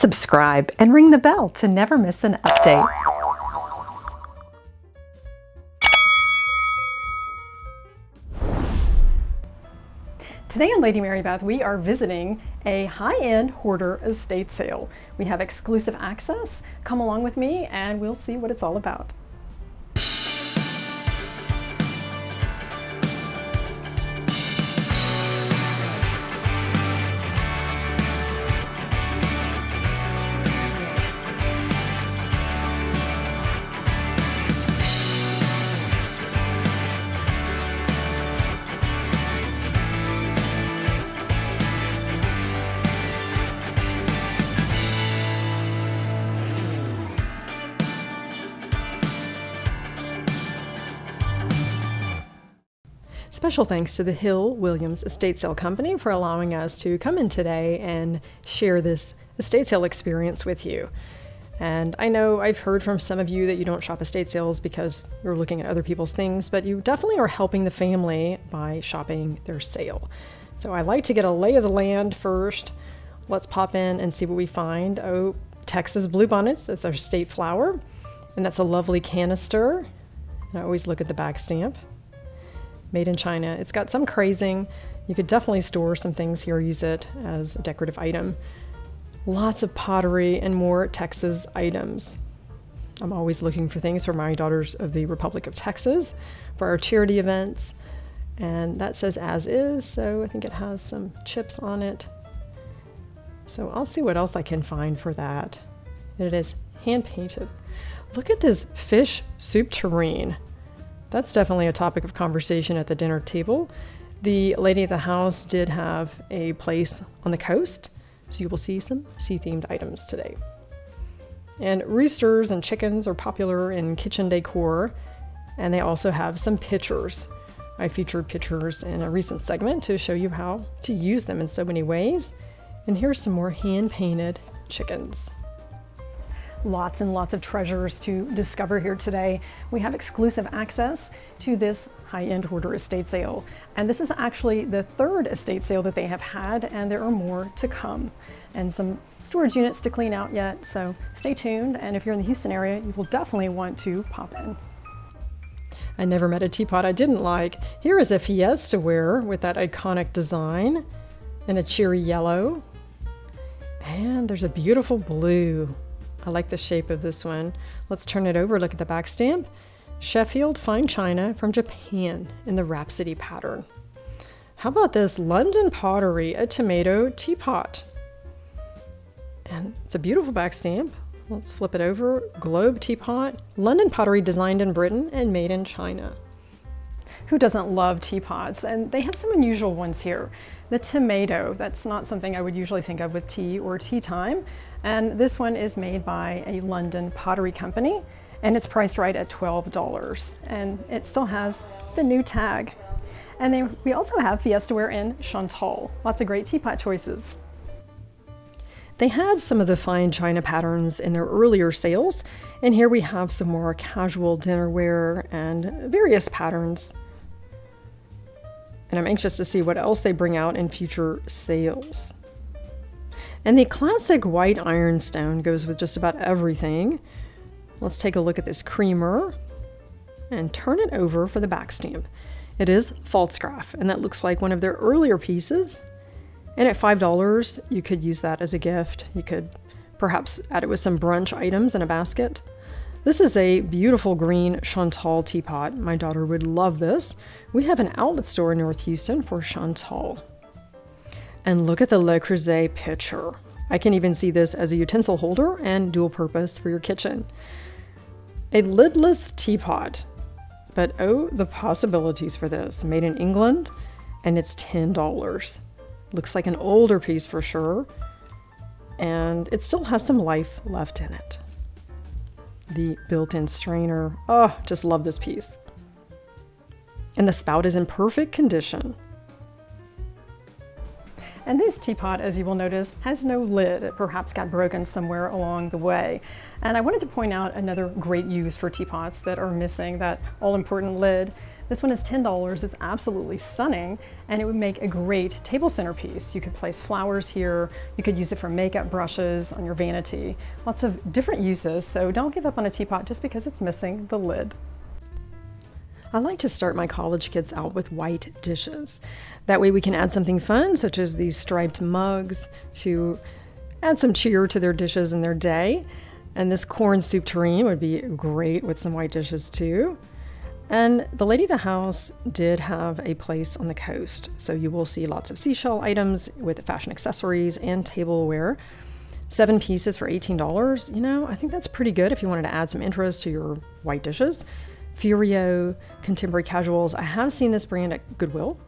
subscribe and ring the bell to never miss an update. Today on Lady Mary Beth, we are visiting a high-end hoarder estate sale. We have exclusive access. Come along with me and we'll see what it's all about. Special thanks to the Hill Williams Estate Sale Company for allowing us to come in today and share this estate sale experience with you. And I know I've heard from some of you that you don't shop estate sales because you're looking at other people's things, but you definitely are helping the family by shopping their sale. So I like to get a lay of the land first. Let's pop in and see what we find. Oh, Texas bluebonnets, that's our state flower. And that's a lovely canister. And I always look at the back stamp. Made in China. It's got some crazing. You could definitely store some things here, use it as a decorative item. Lots of pottery and more Texas items. I'm always looking for things for my Daughters of the Republic of Texas for our charity events. And that says as is, so I think it has some chips on it. So I'll see what else I can find for that. It is hand painted. Look at this fish soup tureen. That's definitely a topic of conversation at the dinner table. The lady of the house did have a place on the coast, so you will see some sea-themed items today. And roosters and chickens are popular in kitchen decor, and they also have some pitchers. I featured pitchers in a recent segment to show you how to use them in so many ways. And here's some more hand-painted chickens. Lots and lots of treasures to discover here today. We have exclusive access to this high-end hoarder estate sale. And this is actually the third estate sale that they have had, and there are more to come. And some storage units to clean out yet, so stay tuned. And if you're in the Houston area, you will definitely want to pop in. I never met a teapot I didn't like. Here is a Fiestaware with that iconic design and a cheery yellow. And there's a beautiful blue. I like the shape of this one. Let's turn it over, look at the back stamp. Sheffield Fine China from Japan in the Rhapsody pattern. How about this London Pottery, a tomato teapot? And it's a beautiful back stamp. Let's flip it over. Globe teapot, London Pottery designed in Britain and made in China. Who doesn't love teapots? And they have some unusual ones here. The tomato, that's not something I would usually think of with tea or tea time. And this one is made by a London pottery company, and it's priced right at $12. And it still has the new tag. And then we also have Fiestaware in Chantal. Lots of great teapot choices. They had some of the fine china patterns in their earlier sales, and here we have some more casual dinnerware and various patterns. And I'm anxious to see what else they bring out in future sales. And the classic white ironstone goes with just about everything. Let's take a look at this creamer and turn it over for the back stamp. It is Pfalzgraf, and that looks like one of their earlier pieces. And at $5, you could use that as a gift. You could perhaps add it with some brunch items in a basket. This is a beautiful green Chantal teapot. My daughter would love this. We have an outlet store in North Houston for Chantal. And look at the Le Creuset pitcher. I can even see this as a utensil holder and dual purpose for your kitchen. A lidless teapot, but oh, the possibilities for this. Made in England, and it's $10. Looks like an older piece for sure, and it still has some life left in it. The built-in strainer, oh, just love this piece. And the spout is in perfect condition. And this teapot, as you will notice, has no lid. It perhaps got broken somewhere along the way. And I wanted to point out another great use for teapots that are missing that all-important lid. This one is $10. It's absolutely stunning, and it would make a great table centerpiece. You could place flowers here. You could use it for makeup brushes on your vanity. Lots of different uses, so don't give up on a teapot just because it's missing the lid. I like to start my college kids out with white dishes. That way we can add something fun, such as these striped mugs, to add some cheer to their dishes in their day. And this corn soup tureen would be great with some white dishes too. And the lady of the house did have a place on the coast, so you will see lots of seashell items with fashion accessories and tableware. 7 pieces for $18. You know, I think that's pretty good if you wanted to add some interest to your white dishes. Furio, Contemporary Casuals. I have seen this brand at Goodwill.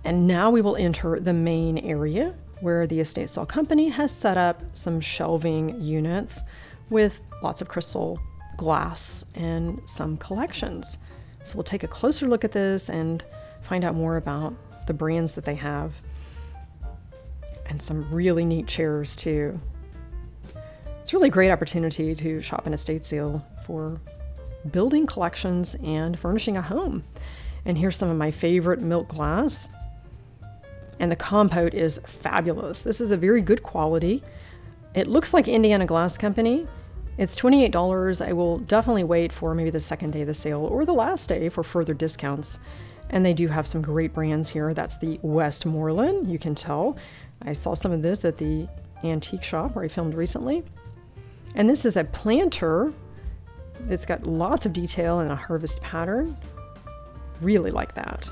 And now we will enter the main area where the estate sale company has set up some shelving units with lots of crystal, glass, and some collections. So we'll take a closer look at this and find out more about the brands that they have. And some really neat chairs too. It's really a great opportunity to shop an estate sale for building collections and furnishing a home. And here's some of my favorite milk glass. And the compote is fabulous. This is a very good quality. It looks like Indiana Glass Company. It's $28. I will definitely wait for maybe the second day of the sale or the last day for further discounts. And they do have some great brands here. That's the Westmoreland, you can tell. I saw some of this at the antique shop where I filmed recently. And this is a planter. It's got lots of detail and a harvest pattern. Really like that.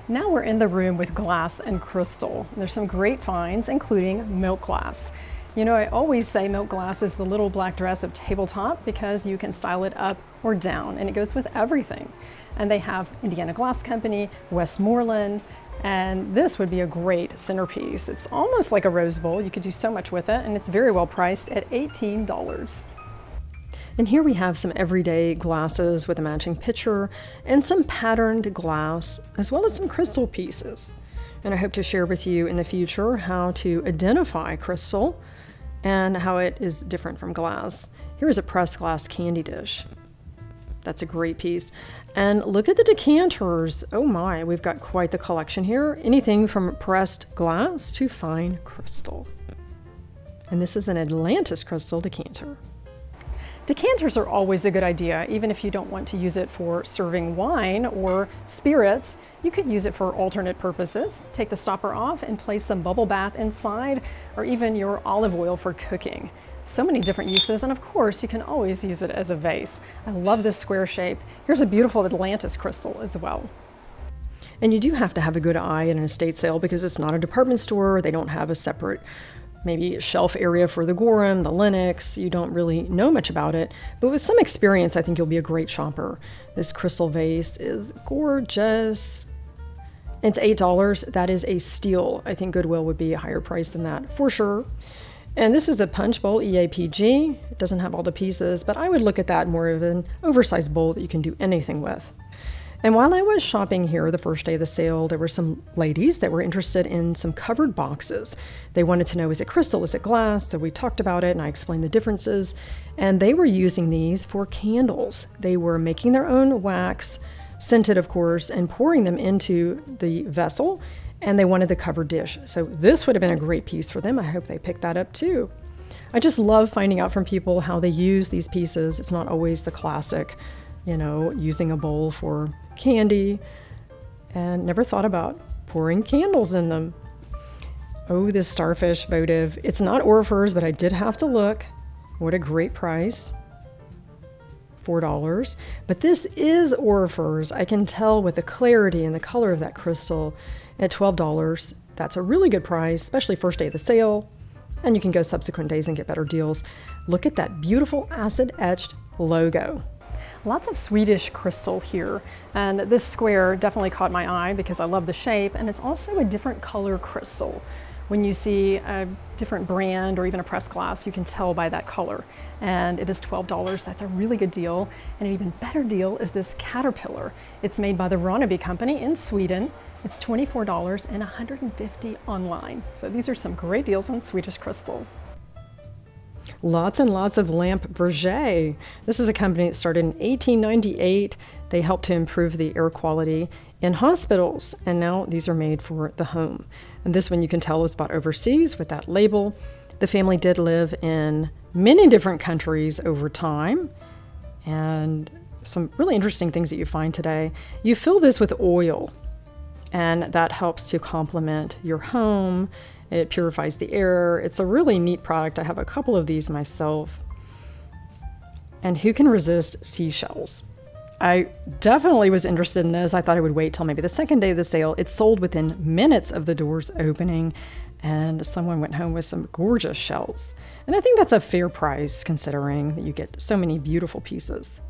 Now we're in the room with glass and crystal. There's some great finds, including milk glass. You know, I always say milk glass is the little black dress of tabletop because you can style it up or down, and it goes with everything. And they have Indiana Glass Company, Westmoreland, and this would be a great centerpiece. It's almost like a rose bowl. You could do so much with it, and it's very well priced at $18. And here we have some everyday glasses with a matching pitcher and some patterned glass, as well as some crystal pieces. And I hope to share with you in the future how to identify crystal and how it is different from glass. Here is a pressed glass candy dish. That's a great piece. And look at the decanters. Oh my, we've got quite the collection here. Anything from pressed glass to fine crystal. And this is an Atlantis crystal decanter. Decanters are always a good idea, even if you don't want to use it for serving wine or spirits. You could use it for alternate purposes. Take the stopper off and place some bubble bath inside, or even your olive oil for cooking. So many different uses, and of course you can always use it as a vase. I love this square shape. Here's a beautiful Atlantis crystal as well. And you do have to have a good eye in an estate sale because it's not a department store. They don't have a separate maybe shelf area for the Gorham, the Lenox. You don't really know much about it, but with some experience, I think you'll be a great shopper. This crystal vase is gorgeous. It's $8. That is a steal. I think Goodwill would be a higher price than that for sure. And this is a punch bowl, EAPG. It doesn't have all the pieces, but I would look at that more of an oversized bowl that you can do anything with. And while I was shopping here the first day of the sale, there were some ladies that were interested in some covered boxes. They wanted to know, is it crystal, is it glass? So we talked about it and I explained the differences. And they were using these for candles. They were making their own wax, scented of course, and pouring them into the vessel. And they wanted the covered dish. So this would have been a great piece for them. I hope they picked that up too. I just love finding out from people how they use these pieces. It's not always the classic, you know, using a bowl for candy, and never thought about pouring candles in them. Oh, this starfish votive. It's not Orrefors, but I did have to look. What a great price. $4. But this is Orrefors. I can tell with the clarity and the color of that crystal at $12. That's a really good price, especially first day of the sale. And you can go subsequent days and get better deals. Look at that beautiful acid etched logo. Lots of Swedish crystal here, and this square definitely caught my eye because I love the shape, and it's also a different color crystal. When you see a different brand or even a pressed glass, you can tell by that color, and it is $12. That's a really good deal, and an even better deal is this caterpillar. It's made by the Ronneby company in Sweden. It's $24 and $150 online. So these are some great deals on Swedish crystal. Lots and lots of lamp Berger. This is a company that started in 1898. They help to improve the air quality in hospitals, and now these are made for the home. And this one you can tell was bought overseas with that label. The family did live in many different countries over time, and some really interesting things that you find today. You fill this with oil, and that helps to complement your home. It purifies the air. It's a really neat product. I have a couple of these myself. And who can resist seashells? I definitely was interested in this. I thought I would wait till maybe the second day of the sale. It sold within minutes of the doors opening, and someone went home with some gorgeous shells. And I think that's a fair price considering that you get so many beautiful pieces.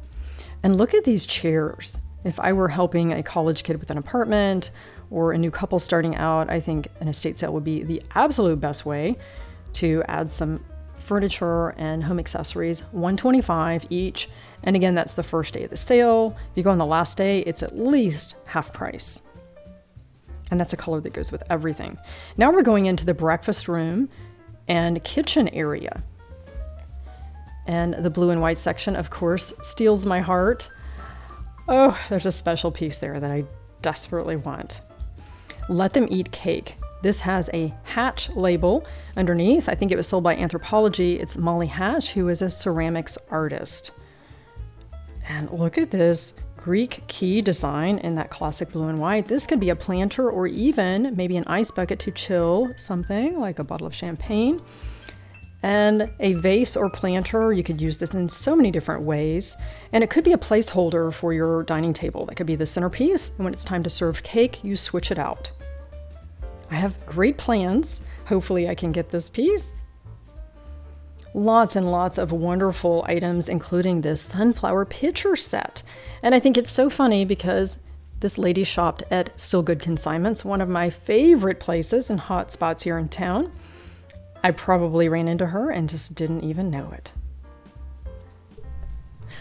And look at these chairs. If I were helping a college kid with an apartment or a new couple starting out, I think an estate sale would be the absolute best way to add some furniture and home accessories, $125 each. And again, that's the first day of the sale. If you go on the last day, it's at least half price. And that's a color that goes with everything. Now we're going into the breakfast room and kitchen area. And the blue and white section, of course, steals my heart. Oh, there's a special piece there that I desperately want. Let Them Eat Cake. This has a Hatch label underneath. I think it was sold by Anthropology. It's Molly Hatch, who is a ceramics artist. And look at this Greek key design in that classic blue and white. This could be a planter or even maybe an ice bucket to chill something like a bottle of champagne. And a vase or planter, you could use this in so many different ways. And it could be a placeholder for your dining table. That could be the centerpiece. And when it's time to serve cake, you switch it out. I have great plans. Hopefully I can get this piece. Lots and lots of wonderful items, including this sunflower pitcher set. And I think it's so funny because this lady shopped at Still Good Consignments, one of my favorite places and hot spots here in town. I probably ran into her and just didn't even know it.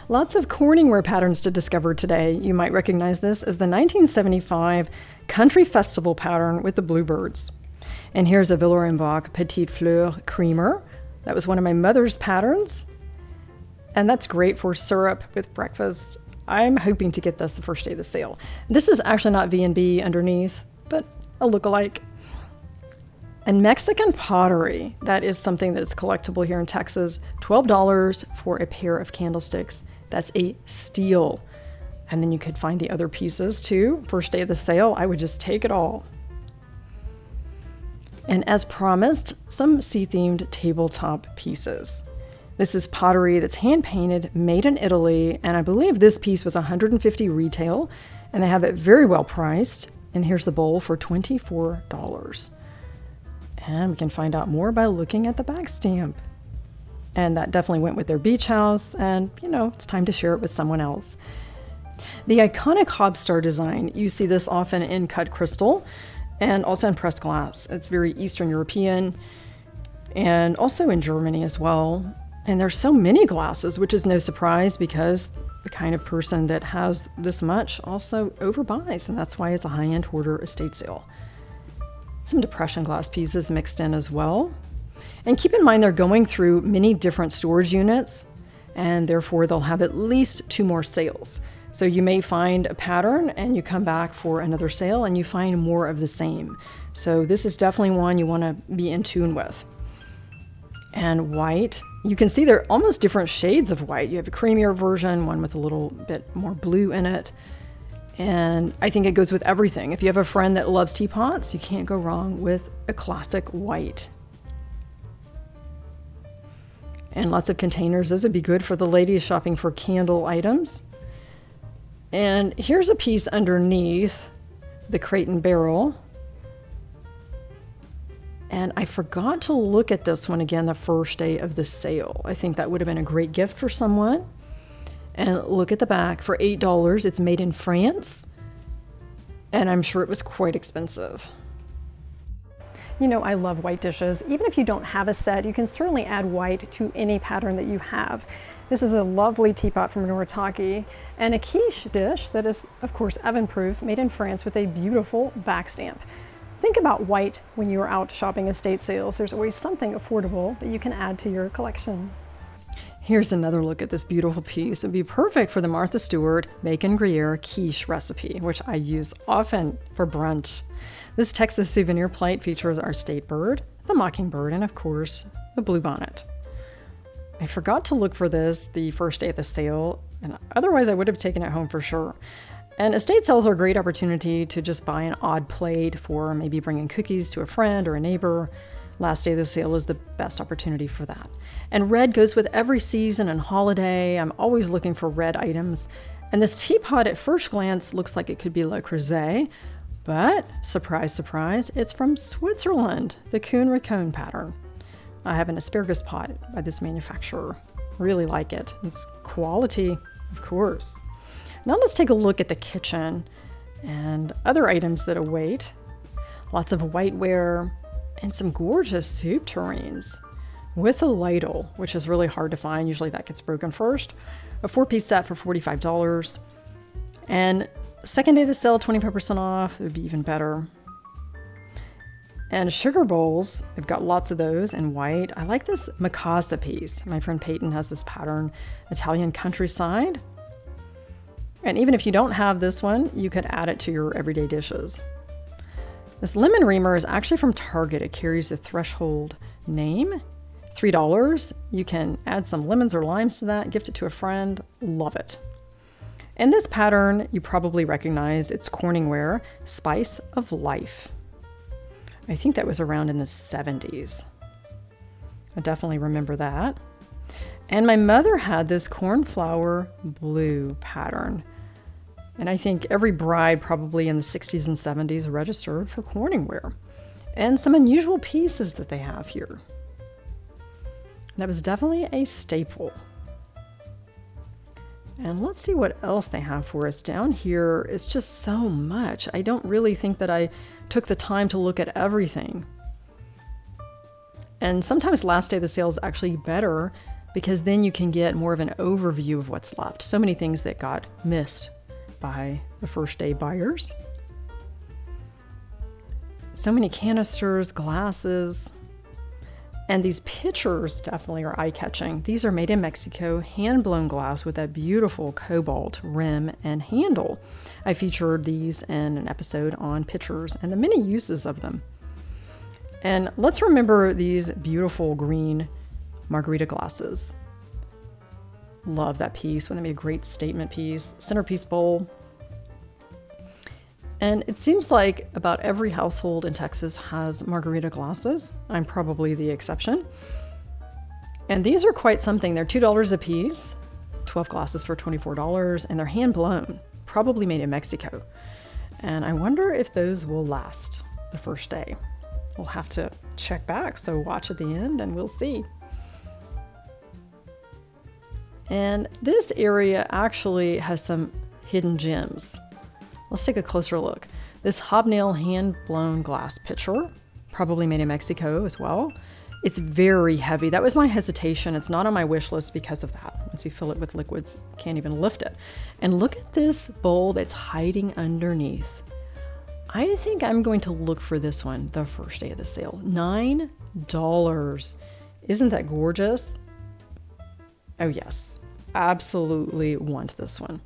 Lots of Corningware patterns to discover today. You might recognize this as the 1975 Country Festival pattern with the bluebirds. And here's a Villeroy Boch Petite Fleur creamer. That was one of my mother's patterns. And that's great for syrup with breakfast. I'm hoping to get this the first day of the sale. This is actually not V&B underneath, but a lookalike. And Mexican pottery, that is something that is collectible here in Texas. $12 for a pair of candlesticks. That's a steal. And then you could find the other pieces too. First day of the sale, I would just take it all. And as promised, some sea-themed tabletop pieces. This is pottery that's hand-painted, made in Italy, and I believe this piece was $150 retail, and they have it very well priced. And here's the bowl for $24. And we can find out more by looking at the back stamp. And that definitely went with their beach house, and it's time to share it with someone else. The iconic Hobstar design, you see this often in cut crystal and also in pressed glass. It's very Eastern European and also in Germany as well. And there's so many glasses, which is no surprise because the kind of person that has this much also overbuys, and that's why it's a high-end hoarder estate sale. Some depression glass pieces mixed in as well. And keep in mind they're going through many different storage units, and therefore they'll have at least 2 more sales. So you may find a pattern and you come back for another sale and you find more of the same. So this is definitely one you want to be in tune with. And white, you can see they're almost different shades of white. You have a creamier version, one with a little bit more blue in it. And I think it goes with everything. If you have a friend that loves teapots, you can't go wrong with a classic white. And lots of containers. Those would be good for the ladies shopping for candle items. And here's a piece underneath the crate and barrel. And I forgot to look at this one again the first day of the sale. I think that would have been a great gift for someone. And look at the back, for $8. It's made in France. And I'm sure it was quite expensive. I love white dishes. Even if you don't have a set, you can certainly add white to any pattern that you have. This is a lovely teapot from Noritake and a quiche dish that is, of course, oven-proof, made in France with a beautiful back stamp. Think about white when you are out shopping estate sales. There's always something affordable that you can add to your collection. Here's another look at this beautiful piece. It'd be perfect for the Martha Stewart bacon Gruyere quiche recipe, which I use often for brunch. This Texas souvenir plate features our state bird, the mockingbird, and of course, the bluebonnet. I forgot to look for this the first day of the sale, and otherwise I would have taken it home for sure. And estate sales are a great opportunity to just buy an odd plate for maybe bringing cookies to a friend or a neighbor. Last day of the sale is the best opportunity for that. And red goes with every season and holiday. I'm always looking for red items. And this teapot at first glance looks like it could be Le Creuset, but surprise, surprise, it's from Switzerland, the Kuhn Ricone pattern. I have an asparagus pot by this manufacturer. Really like it. It's quality, of course. Now let's take a look at the kitchen and other items that await. Lots of whiteware and some gorgeous soup tureens with a ladle, which is really hard to find. Usually that gets broken first. A 4-piece set for $45. And second day of the sale, 25% off. It would be even better. And sugar bowls, they've got lots of those in white. I like this Mikasa piece. My friend Peyton has this pattern, Italian countryside. And even if you don't have this one, you could add it to your everyday dishes. This lemon reamer is actually from Target. It carries a threshold name, $3. You can add some lemons or limes to that, gift it to a friend. Love it. And this pattern you probably recognize. It's Corningware, Spice of Life. I think that was around in the 70s. I definitely remember that. And my mother had this cornflower blue pattern. And I think every bride probably in the 60s and 70s registered for Corningware. And some unusual pieces that they have here. That was definitely a staple. And let's see what else they have for us. Down here, it's just so much. I don't really think that I took the time to look at everything. And sometimes last day of the sale is actually better because then you can get more of an overview of what's left. So many things that got missed by the first day buyers. So many canisters, glasses, and these pitchers definitely are eye-catching. These are made in Mexico, hand-blown glass with that beautiful cobalt rim and handle. I featured these in an episode on pitchers and the many uses of them. And let's remember these beautiful green margarita glasses. Love that piece. Wouldn't that be a great statement piece? Centerpiece bowl. And it seems like about every household in Texas has margarita glasses. I'm probably the exception. And these are quite something. They're $2 a piece, 12 glasses for $24, and they're hand blown, probably made in Mexico. And I wonder if those will last the first day. We'll have to check back, so watch at the end and we'll see. And this area actually has some hidden gems. Let's take a closer look. This hobnail hand-blown glass pitcher, probably made in Mexico as well. It's very heavy. That was my hesitation. It's not on my wish list because of that. Once you fill it with liquids, you can't even lift it. And look at this bowl that's hiding underneath. I think I'm going to look for this one the first day of the sale. $9. Isn't that gorgeous? Oh yes, absolutely want this one.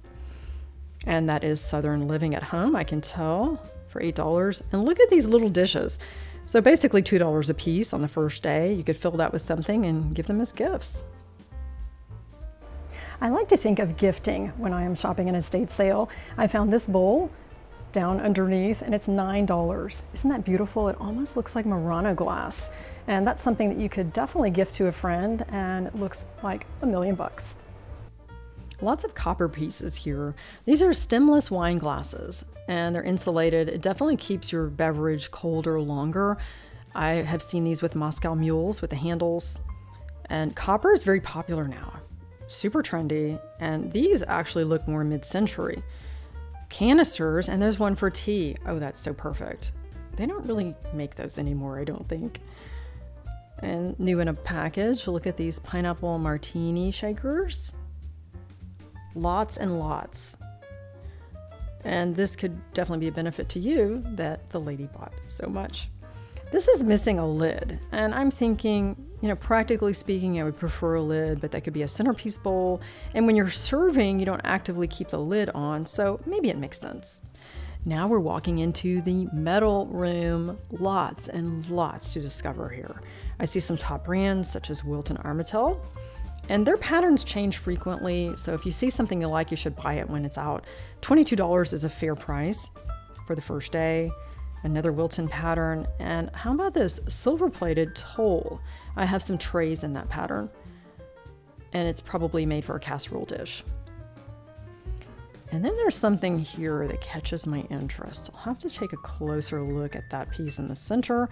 And that is Southern Living at Home, I can tell, for $8. And look at these little dishes. So basically $2 a piece on the first day. You could fill that with something and give them as gifts. I like to think of gifting when I am shopping an estate sale. I found this bowl down underneath and it's $9. Isn't that beautiful? It almost looks like Murano glass. And that's something that you could definitely gift to a friend and it looks like $1,000,000. Lots of copper pieces here. These are stemless wine glasses and they're insulated. It definitely keeps your beverage colder longer. I have seen these with Moscow mules with the handles, and copper is very popular now. Super trendy, and these actually look more mid-century. Canisters, and there's one for tea. Oh, that's so perfect. They don't really make those anymore, I don't think. And new in a package, look at these pineapple martini shakers. Lots and lots. And this could definitely be a benefit to you that the lady bought so much. This is missing a lid, and I'm thinking, practically speaking, I would prefer a lid, but that could be a centerpiece bowl. And when you're serving, you don't actively keep the lid on, so maybe it makes sense. Now we're walking into the metal room. Lots and lots to discover here. I see some top brands such as Wilton Armetale, and their patterns change frequently, so if you see something you like, you should buy it when it's out. $22 is a fair price for the first day. Another Wilton pattern, and how about this silver-plated toll? I have some trays in that pattern, and it's probably made for a casserole dish. And then there's something here that catches my interest. I'll have to take a closer look at that piece in the center,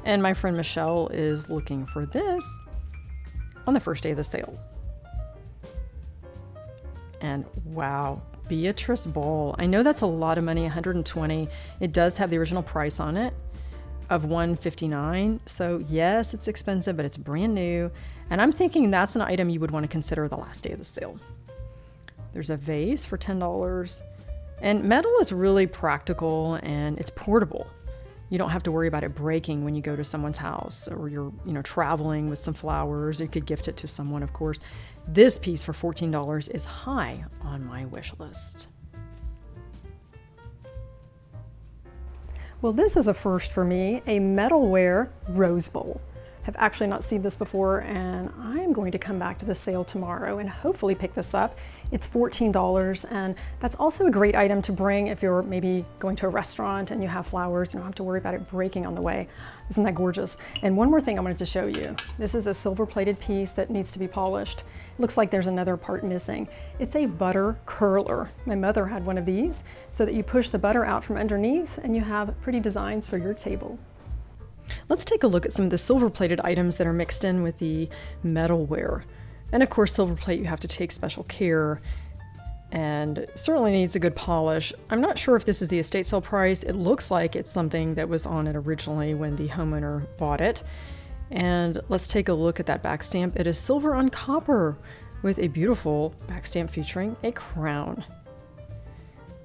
and my friend Michelle is looking for this on the first day of the sale. And wow, Beatriz Ball. I know that's a lot of money, $120. It does have the original price on it of $159. So yes, it's expensive, but it's brand new. And I'm thinking that's an item you would want to consider the last day of the sale. There's a vase for $10. And metal is really practical and it's portable. You don't have to worry about it breaking when you go to someone's house or you're, traveling with some flowers. You could gift it to someone, of course. This piece for $14 is high on my wish list. Well, this is a first for me, a Metalware rose bowl. Have actually not seen this before, and I'm going to come back to the sale tomorrow and hopefully pick this up. It's $14, and that's also a great item to bring if you're maybe going to a restaurant and you have flowers. You don't have to worry about it breaking on the way. Isn't that gorgeous? And one more thing I wanted to show you. This is a silver-plated piece that needs to be polished. It looks like there's another part missing. It's a butter curler. My mother had one of these so that you push the butter out from underneath and you have pretty designs for your table. Let's take a look at some of the silver-plated items that are mixed in with the metalware. And of course, silver plate, you have to take special care and certainly needs a good polish. I'm not sure if this is the estate sale price. It looks like it's something that was on it originally when the homeowner bought it. And let's take a look at that back stamp. It is silver on copper with a beautiful back stamp featuring a crown.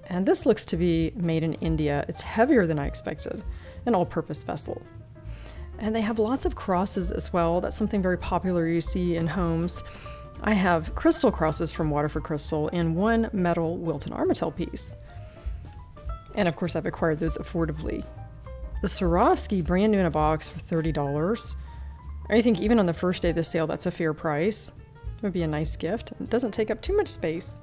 And this looks to be made in India. It's heavier than I expected, an all-purpose vessel. And they have lots of crosses as well. That's something very popular you see in homes. I have crystal crosses from Waterford Crystal and one metal Wilton Armetale piece. And of course, I've acquired those affordably. The Swarovski, brand new in a box for $30. I think even on the first day of the sale, that's a fair price. It would be a nice gift. It doesn't take up too much space.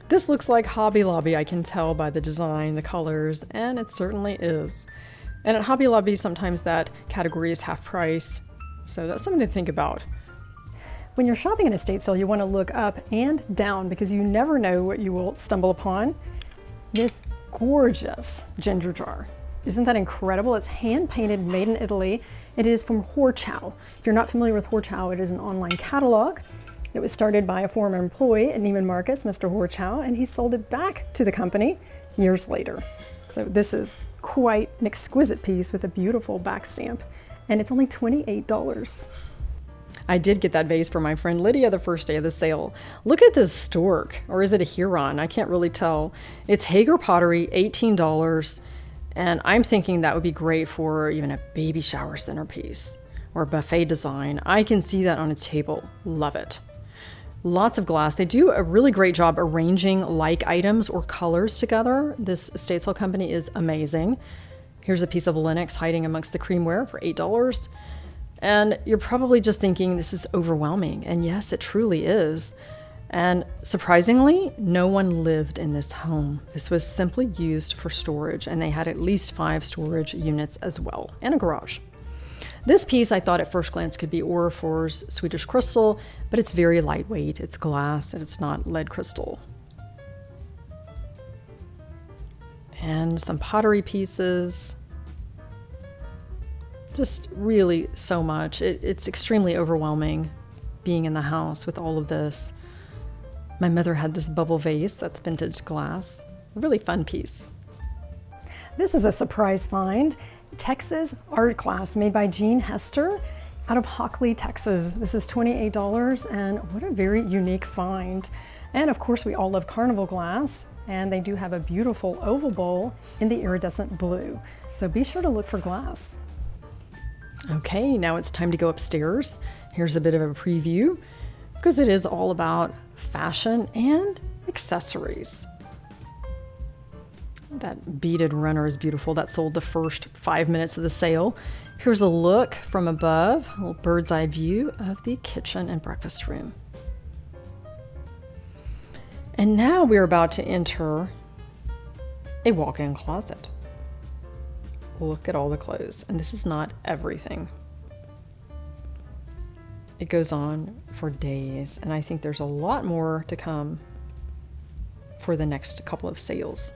This looks like Hobby Lobby, I can tell by the design, the colors, and it certainly is. And at Hobby Lobby, sometimes that category is half price. So that's something to think about. When you're shopping at an estate sale, you want to look up and down because you never know what you will stumble upon. This gorgeous ginger jar. Isn't that incredible? It's hand painted, made in Italy. It is from Hoarder. If you're not familiar with Hoarder, it is an online catalog. It was started by a former employee at Neiman Marcus, Mr. Hoarder, and he sold it back to the company years later. So this is quite an exquisite piece with a beautiful back stamp, and it's only $28. I did get that vase for my friend Lydia the first day of the sale. Look at this stork, or is it a Huron? I can't really tell. It's Hager Pottery, $18, and I'm thinking that would be great for even a baby shower centerpiece or a buffet design. I can see that on a table. Love it. Lots of glass. They do a really great job arranging like items or colors together. This estate sale company is amazing. Here's a piece of Linux hiding amongst the creamware for $8. And you're probably just thinking this is overwhelming. And yes, it truly is. And surprisingly, no one lived in this home. This was simply used for storage, and they had at least 5 storage units as well, and a garage. This piece I thought at first glance could be Orrefors Swedish crystal, but it's very lightweight. It's glass and it's not lead crystal. And some pottery pieces. Just really so much. It's extremely overwhelming being in the house with all of this. My mother had this bubble vase that's vintage glass. A really fun piece. This is a surprise find. Texas art glass made by Jean Hester out of Hockley, Texas. This is $28, and what a very unique find. And of course, we all love carnival glass. And they do have a beautiful oval bowl in the iridescent blue. So be sure to look for glass. Okay, now it's time to go upstairs. Here's a bit of a preview because it is all about fashion and accessories. That beaded runner is beautiful. That sold the first 5 minutes of the sale. Here's a look from above, a little bird's eye view of the kitchen and breakfast room. And now we're about to enter a walk-in closet. Look at all the clothes, and this is not everything. It goes on for days, and I think there's a lot more to come for the next couple of sales.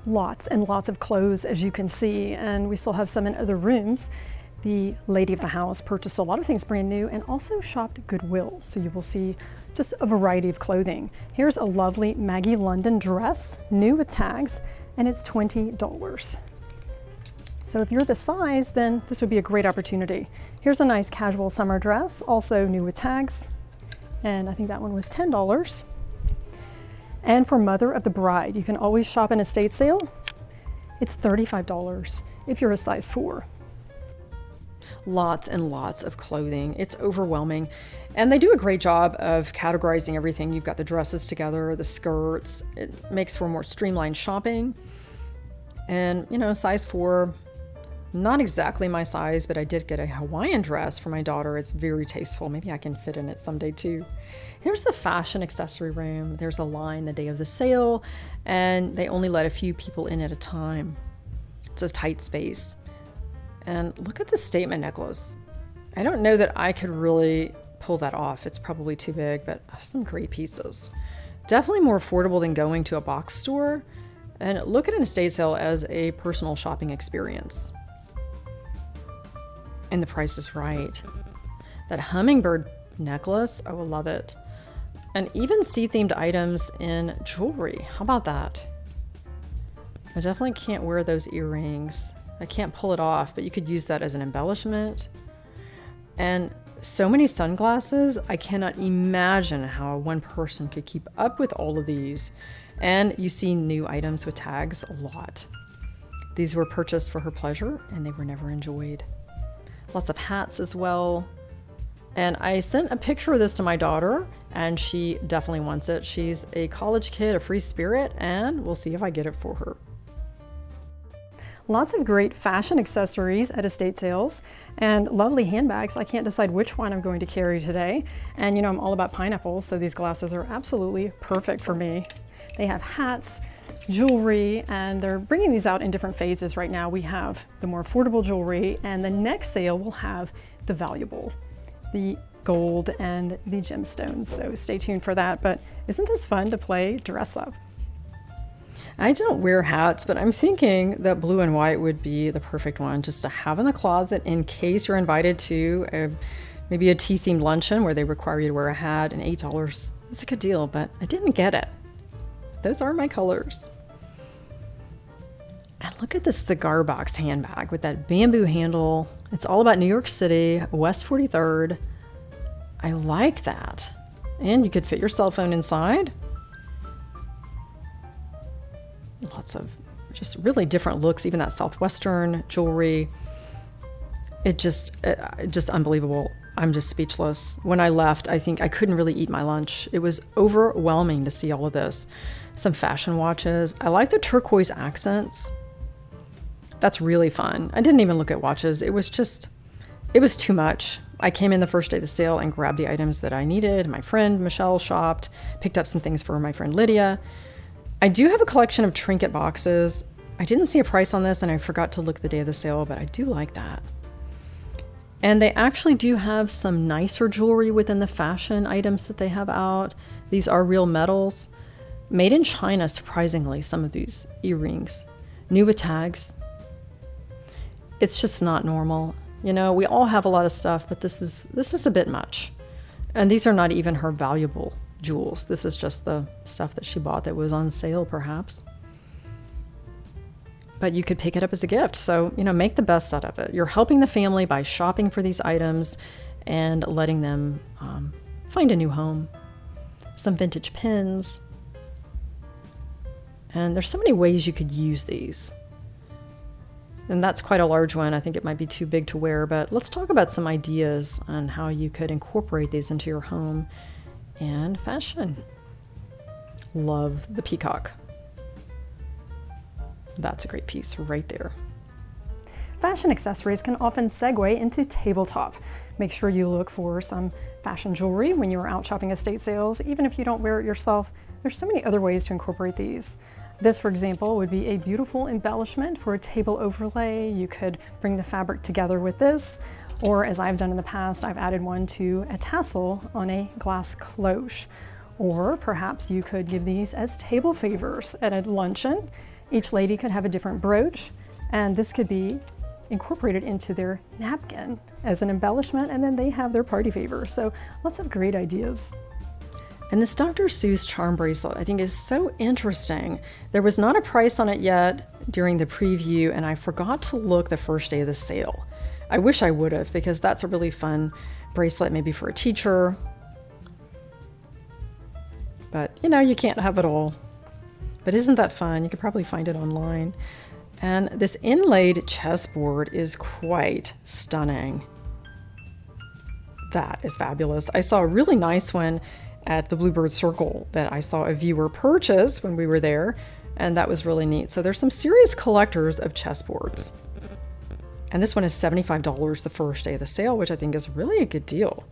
Lots and lots of clothes, as you can see, and we still have some in other rooms. The lady of the house purchased a lot of things brand new and also shopped Goodwill, so you will see just a variety of clothing. Here's a lovely Maggie London dress, new with tags, and it's $20. So if you're the size, then this would be a great opportunity. Here's a nice casual summer dress, also new with tags, and I think that one was $10. And for Mother of the Bride, you can always shop an estate sale. It's $35 if you're a size 4. Lots and lots of clothing. It's overwhelming. And they do a great job of categorizing everything. You've got the dresses together, the skirts. It makes for more streamlined shopping. And, size 4, not exactly my size, but I did get a Hawaiian dress for my daughter. It's very tasteful. Maybe I can fit in it someday too. Here's the fashion accessory room. There's a line the day of the sale, and they only let a few people in at a time. It's a tight space. And look at the statement necklace. I don't know that I could really pull that off. It's probably too big, but some great pieces. Definitely more affordable than going to a box store. And look at an estate sale as a personal shopping experience. And the price is right. That hummingbird necklace, I will love it. And even sea-themed items in jewelry. How about that? I definitely can't wear those earrings. I can't pull it off, but you could use that as an embellishment. And so many sunglasses, I cannot imagine how one person could keep up with all of these. And you see new items with tags a lot. These were purchased for her pleasure, and they were never enjoyed. Lots of hats as well. And I sent a picture of this to my daughter, and she definitely wants it. She's a college kid, a free spirit, and we'll see if I get it for her. Lots of great fashion accessories at estate sales and lovely handbags. I can't decide which one I'm going to carry today. And I'm all about pineapples, so these glasses are absolutely perfect for me. They have hats, jewelry, and they're bringing these out in different phases right now. We have the more affordable jewelry, and the next sale will have the valuable, the gold and the gemstones. So stay tuned for that. But isn't this fun to play dress up? I don't wear hats, but I'm thinking that blue and white would be the perfect one just to have in the closet in case you're invited to maybe a tea-themed luncheon where they require you to wear a hat, and $8. It's a good deal, but I didn't get it. Those are my colors. And look at this cigar box handbag with that bamboo handle. It's all about New York City, West 43rd. I like that. And you could fit your cell phone inside. Lots of just really different looks, even that Southwestern jewelry. It just unbelievable. I'm just speechless. When I left, I think I couldn't really eat my lunch. It was overwhelming to see all of this. Some fashion watches. I like the turquoise accents. That's really fun. I didn't even look at watches. It was too much. I came in the first day of the sale and grabbed the items that I needed. My friend Michelle shopped, picked up some things for my friend Lydia. I do have a collection of trinket boxes. I didn't see a price on this, and I forgot to look the day of the sale, but I do like that. And they actually do have some nicer jewelry within the fashion items that they have out. These are real metals. Made in China, surprisingly, some of these earrings. New with tags. It's just not normal. We all have a lot of stuff, but this is a bit much. And these are not even her valuable jewels. This is just the stuff that she bought that was on sale, perhaps. But you could pick it up as a gift. So, make the best out of it. You're helping the family by shopping for these items and letting them find a new home. some vintage pins. And there's so many ways you could use these. And that's quite a large one. I think it might be too big to wear, but let's talk about some ideas on how you could incorporate these into your home and fashion. Love the peacock. That's a great piece right there. Fashion accessories can often segue into tabletop. Make sure you look for some fashion jewelry when you're out shopping estate sales. Even if you don't wear it yourself, there's so many other ways to incorporate these. This, for example, would be a beautiful embellishment for a table overlay. You could bring the fabric together with this, or as I've done in the past, I've added one to a tassel on a glass cloche. Or perhaps you could give these as table favors at a luncheon. Each lady could have a different brooch, and this could be incorporated into their napkin as an embellishment, and then they have their party favor. So lots of great ideas. And this Dr. Seuss charm bracelet I think is so interesting. There was not a price on it yet during the preview, and I forgot to look the first day of the sale. I wish I would have, because that's a really fun bracelet, maybe for a teacher. But you know, you can't have it all. But isn't that fun? You could probably find it online. And this inlaid chessboard is quite stunning. That is fabulous. I saw a really nice one at the Bluebird Circle that I saw a viewer purchase when we were there, and that was really neat. So there's some serious collectors of chessboards. And this one is $75 the first day of the sale, which I think is really a good deal.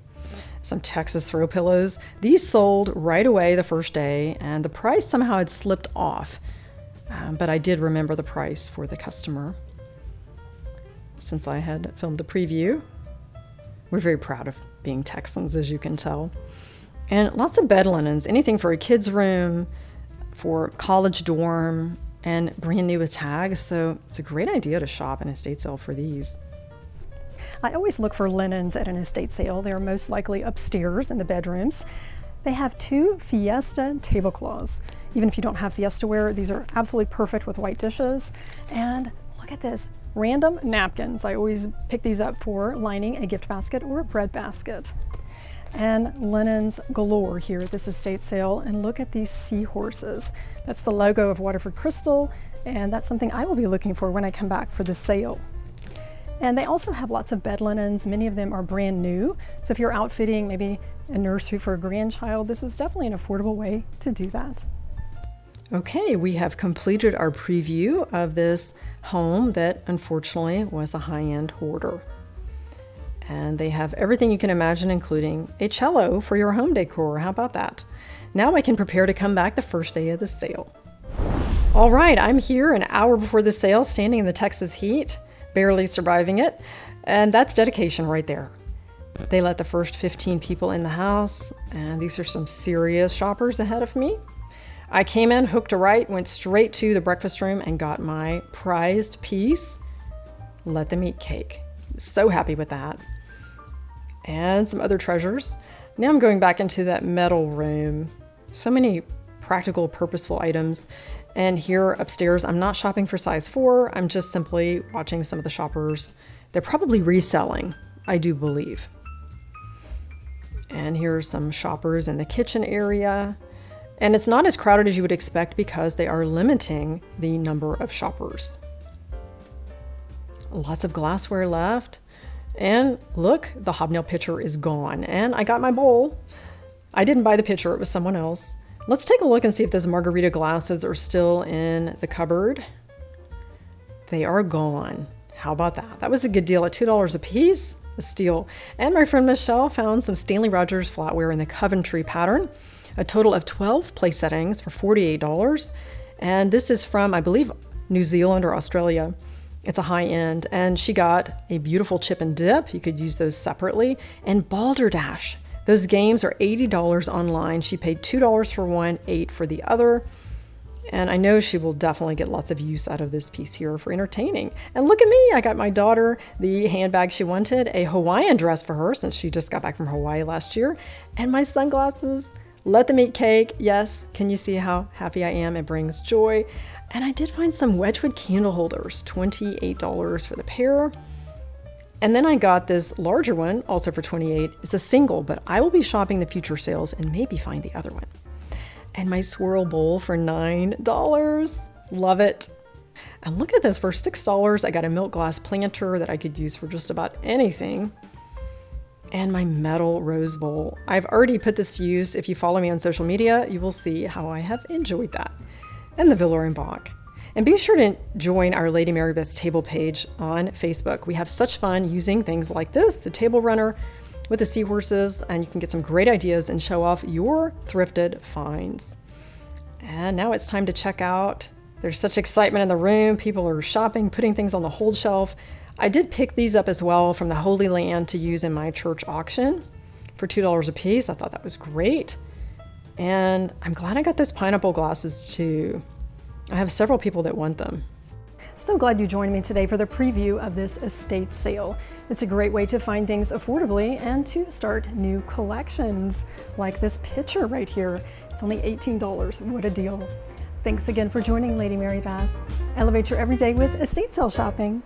Some Texas throw pillows. These sold right away the first day, and the price somehow had slipped off. But I did remember the price for the customer since I had filmed the preview. We're very proud of being Texans, as you can tell. And lots of bed linens, anything for a kid's room, for college dorm, and brand new with tags. So it's a great idea to shop an estate sale for these. I always look for linens at an estate sale. They're most likely upstairs in the bedrooms. They have 2 Fiesta tablecloths. Even if you don't have Fiesta ware, these are absolutely perfect with white dishes. And look at this, random napkins. I always pick these up for lining a gift basket or a bread basket. And linens galore here at this estate sale. And look at these seahorses. That's the logo of Waterford Crystal, and that's something I will be looking for when I come back for the sale. And they also have lots of bed linens. Many of them are brand new. So if you're outfitting maybe a nursery for a grandchild, this is definitely an affordable way to do that. Okay, we have completed our preview of this home that unfortunately was a high-end hoarder. And they have everything you can imagine, including a cello for your home decor. How about that? Now I can prepare to come back the first day of the sale. All right, I'm here an hour before the sale, standing in the Texas heat, barely surviving it. And that's dedication right there. They let the first 15 people in the house, and these are some serious shoppers ahead of me. I came in, hooked a right, went straight to the breakfast room and got my prized piece. Let them eat cake. So happy with that. And some other treasures. Now I'm going back into that metal room. So many practical, purposeful items. And here upstairs, I'm not shopping for size 4. I'm just simply watching some of the shoppers. They're probably reselling, I do believe. And here are some shoppers in the kitchen area. And it's not as crowded as you would expect because they are limiting the number of shoppers. Lots of glassware left. And look, the hobnail pitcher is gone. And I got my bowl. I didn't buy the pitcher, it was someone else. Let's take a look and see if those margarita glasses are still in the cupboard. They are gone. How about that? That was a good deal at $2 a piece, a steal. And my friend Michelle found some Stanley Rogers flatware in the Coventry pattern. A total of 12 place settings for $48. And this is from, I believe, New Zealand or Australia. It's a high end. And she got a beautiful chip and dip. You could use those separately. And Balderdash. Those games are $80 online. She paid $2 for one, $8 for the other. And I know she will definitely get lots of use out of this piece here for entertaining. And look at me, I got my daughter the handbag she wanted, a Hawaiian dress for her since she just got back from Hawaii last year, and my sunglasses. Let them eat cake. Yes, can you see how happy I am? It brings joy. And I did find some Wedgwood candle holders, $28 for the pair. And then I got this larger one, also for $28. It's a single, but I will be shopping the future sales and maybe find the other one. And my swirl bowl for $9. Love it. And look at this, for $6, I got a milk glass planter that I could use for just about anything. And my metal rose bowl. I've already put this to use. If you follow me on social media, you will see how I have enjoyed that. And the Villeroy Boch. And be sure to join our Lady Mary Beth's table page on Facebook. We have such fun using things like this, the table runner with the seahorses, and you can get some great ideas and show off your thrifted finds. And now it's time to check out. There's such excitement in the room. People are shopping, putting things on the hold shelf. I did pick these up as well from the Holy Land to use in my church auction for $2 a piece. I thought that was great. And I'm glad I got those pineapple glasses too. I have several people that want them. So glad you joined me today for the preview of this estate sale. It's a great way to find things affordably and to start new collections, like this picture right here. It's only $18. What a deal. Thanks again for joining Lady Mary Beth. Elevate your everyday with estate sale shopping.